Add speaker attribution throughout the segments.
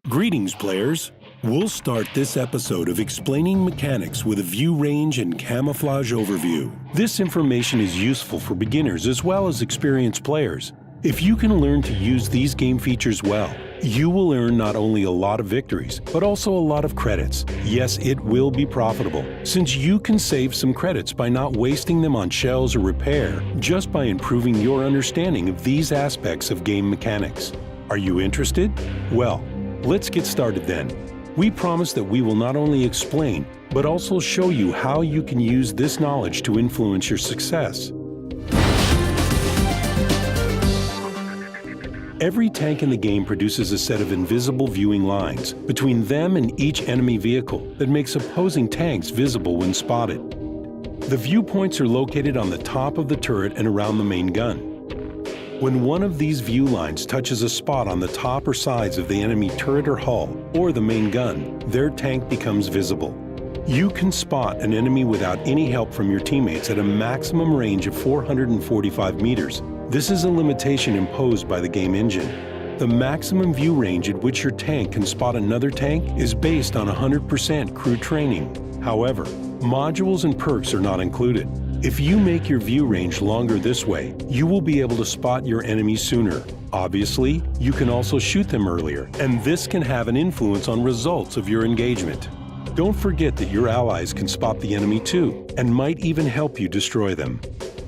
Speaker 1: Greetings, players! We'll start this episode of Explaining Mechanics with a view range and camouflage overview. This information is useful for beginners as well as experienced players. If you can learn to use these game features well, you will earn not only a lot of victories, but also a lot of credits. Yes, it will be profitable, since you can save some credits by not wasting them on shells or repair, just by improving your understanding of these aspects of game mechanics. Are you interested? Well, let's get started then. We promise that we will not only explain, but also show you how you can use this knowledge to influence your success. Every tank in the game produces a set of invisible viewing lines between them and each enemy vehicle that makes opposing tanks visible when spotted. The viewpoints are located on the top of the turret and around the main gun. When one of these view lines touches a spot on the top or sides of the enemy turret or hull, or the main gun, their tank becomes visible. You can spot an enemy without any help from your teammates at a maximum range of 445 meters. This is a limitation imposed by the game engine. The maximum view range at which your tank can spot another tank is based on 100% crew training. However, modules and perks are not included. If you make your view range longer this way, you will be able to spot your enemies sooner. Obviously, you can also shoot them earlier, and this can have an influence on results of your engagement. Don't forget that your allies can spot the enemy too, and might even help you destroy them.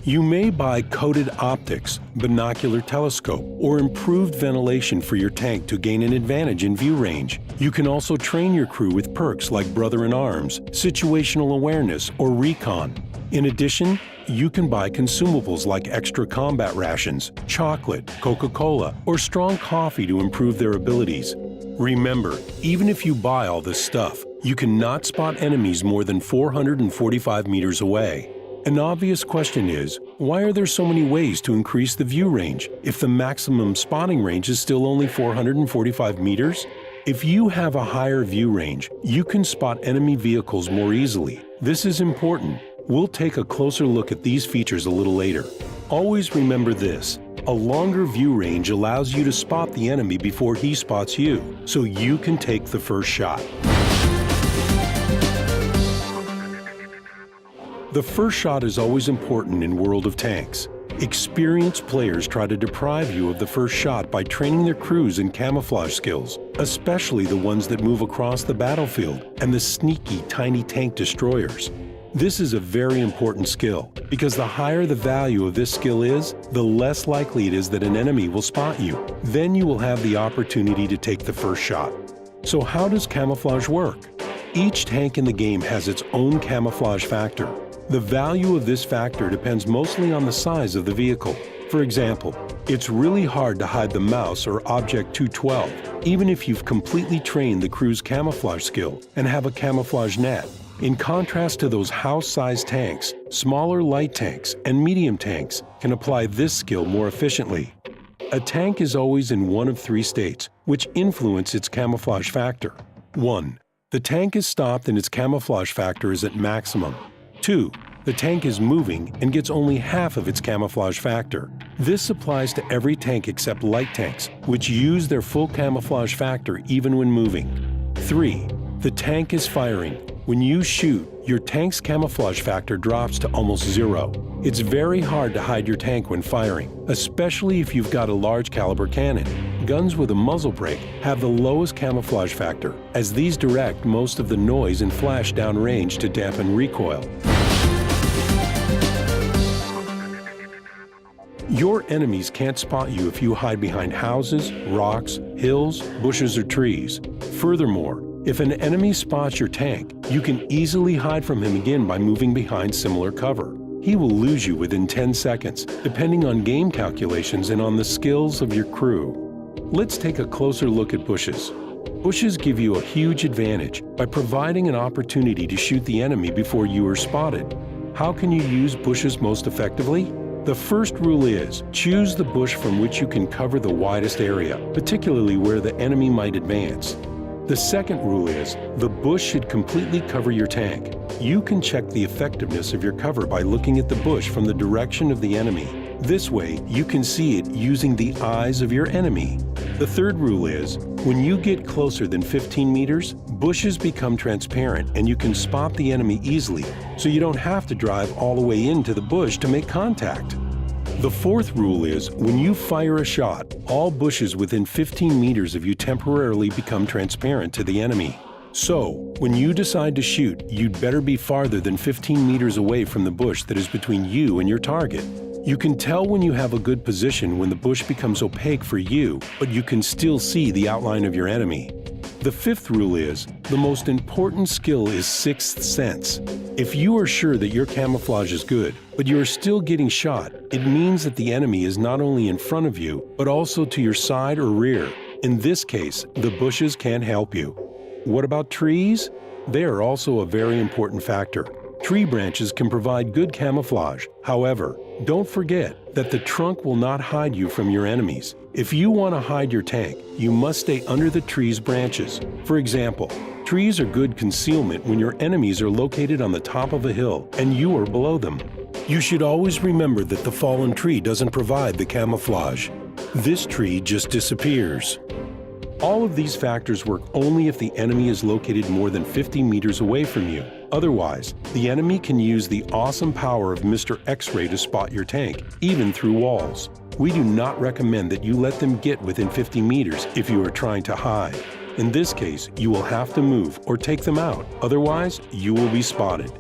Speaker 1: You may buy coated optics, binocular telescope, or improved ventilation for your tank to gain an advantage in view range. You can also train your crew with perks like Brother-in-Arms, situational awareness, or recon. In addition, you can buy consumables like extra combat rations, chocolate, Coca-Cola, or strong coffee to improve their abilities. Remember, even if you buy all this stuff, you cannot spot enemies more than 445 meters away. An obvious question is, why are there so many ways to increase the view range if the maximum spotting range is still only 445 meters? If you have a higher view range, you can spot enemy vehicles more easily. This is important. We'll take a closer look at these features a little later. Always remember this: a longer view range allows you to spot the enemy before he spots you, so you can take the first shot. The first shot is always important in World of Tanks. Experienced players try to deprive you of the first shot by training their crews in camouflage skills, especially the ones that move across the battlefield and the sneaky, tiny tank destroyers. This is a very important skill, because the higher the value of this skill is, the less likely it is that an enemy will spot you. Then you will have the opportunity to take the first shot. So how does camouflage work? Each tank in the game has its own camouflage factor. The value of this factor depends mostly on the size of the vehicle. For example, it's really hard to hide the mouse or Object 212, even if you've completely trained the crew's camouflage skill and have a camouflage net. In contrast to those house-sized tanks, smaller light tanks and medium tanks can apply this skill more efficiently. A tank is always in one of three states, which influence its camouflage factor. 1. The tank is stopped and its camouflage factor is at maximum. 2. The tank is moving and gets only half of its camouflage factor. This applies to every tank except light tanks, which use their full camouflage factor even when moving. 3. The tank is firing. When you shoot, your tank's camouflage factor drops to almost zero. It's very hard to hide your tank when firing, especially if you've got a large caliber cannon. Guns with a muzzle brake have the lowest camouflage factor, as these direct most of the noise and flash downrange to dampen recoil. Your enemies can't spot you if you hide behind houses, rocks, hills, bushes, or trees. Furthermore, if an enemy spots your tank, you can easily hide from him again by moving behind similar cover. He will lose you within 10 seconds, depending on game calculations and on the skills of your crew. Let's take a closer look at bushes. Bushes give you a huge advantage by providing an opportunity to shoot the enemy before you are spotted. How can you use bushes most effectively? The first rule is, choose the bush from which you can cover the widest area, particularly where the enemy might advance. The second rule is, the bush should completely cover your tank. You can check the effectiveness of your cover by looking at the bush from the direction of the enemy. This way, you can see it using the eyes of your enemy. The third rule is, when you get closer than 15 meters, bushes become transparent and you can spot the enemy easily, so you don't have to drive all the way into the bush to make contact. The fourth rule is, when you fire a shot, all bushes within 15 meters of you temporarily become transparent to the enemy. So, when you decide to shoot, you'd better be farther than 15 meters away from the bush that is between you and your target. You can tell when you have a good position when the bush becomes opaque for you, but you can still see the outline of your enemy. The fifth rule is, the most important skill is sixth sense. If you are sure that your camouflage is good, but you are still getting shot, it means that the enemy is not only in front of you, but also to your side or rear. In this case, the bushes can't help you. What about trees? They are also a very important factor. Tree branches can provide good camouflage. However, don't forget that the trunk will not hide you from your enemies. If you want to hide your tank, you must stay under the tree's branches. For example, trees are good concealment when your enemies are located on the top of a hill and you are below them. You should always remember that the fallen tree doesn't provide the camouflage. This tree just disappears. All of these factors work only if the enemy is located more than 50 meters away from you. Otherwise, the enemy can use the awesome power of Mr. X-ray to spot your tank, even through walls. We do not recommend that you let them get within 50 meters if you are trying to hide. In this case, you will have to move or take them out. Otherwise, you will be spotted.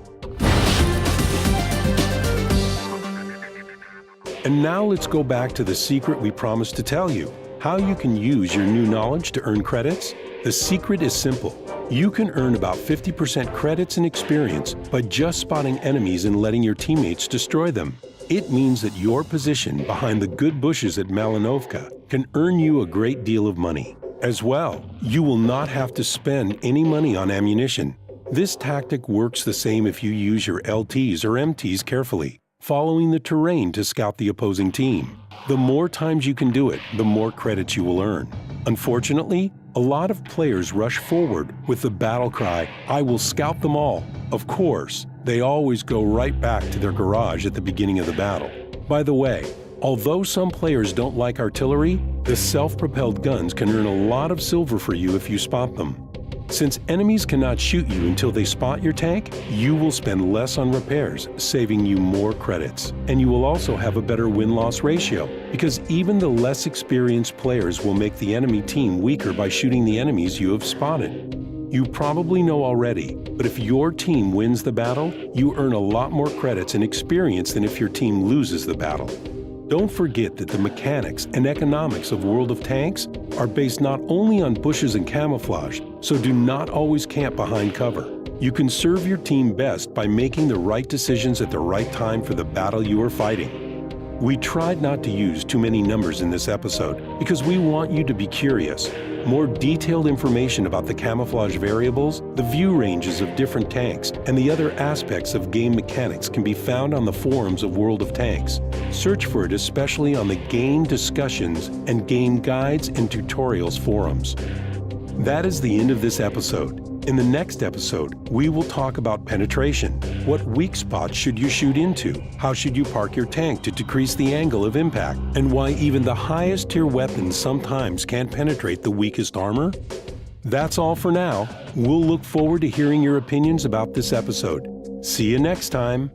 Speaker 1: And now let's go back to the secret we promised to tell you. How you can use your new knowledge to earn credits? The secret is simple. You can earn about 50% credits and experience by just spotting enemies and letting your teammates destroy them. It means that your position behind the good bushes at Malinovka can earn you a great deal of money. As well, you will not have to spend any money on ammunition. This tactic works the same if you use your LTs or MTs carefully, following the terrain to scout the opposing team. The more times you can do it, the more credits you will earn. Unfortunately, a lot of players rush forward with the battle cry, "I will scout them all." Of course, they always go right back to their garage at the beginning of the battle. By the way, although some players don't like artillery, the self-propelled guns can earn a lot of silver for you if you spot them. Since enemies cannot shoot you until they spot your tank, you will spend less on repairs, saving you more credits. And you will also have a better win-loss ratio, because even the less experienced players will make the enemy team weaker by shooting the enemies you have spotted. You probably know already, but if your team wins the battle, you earn a lot more credits and experience than if your team loses the battle. Don't forget that the mechanics and economics of World of Tanks are based not only on bushes and camouflage, so do not always camp behind cover. You can serve your team best by making the right decisions at the right time for the battle you are fighting. We tried not to use too many numbers in this episode because we want you to be curious. More detailed information about the camouflage variables, the view ranges of different tanks, and the other aspects of game mechanics can be found on the forums of World of Tanks. Search for it especially on the Game Discussions and Game Guides and Tutorials forums. That is the end of this episode. In the next episode, we will talk about penetration. What weak spots should you shoot into? How should you park your tank to decrease the angle of impact? And why even the highest tier weapons sometimes can't penetrate the weakest armor? That's all for now. We'll look forward to hearing your opinions about this episode. See you next time.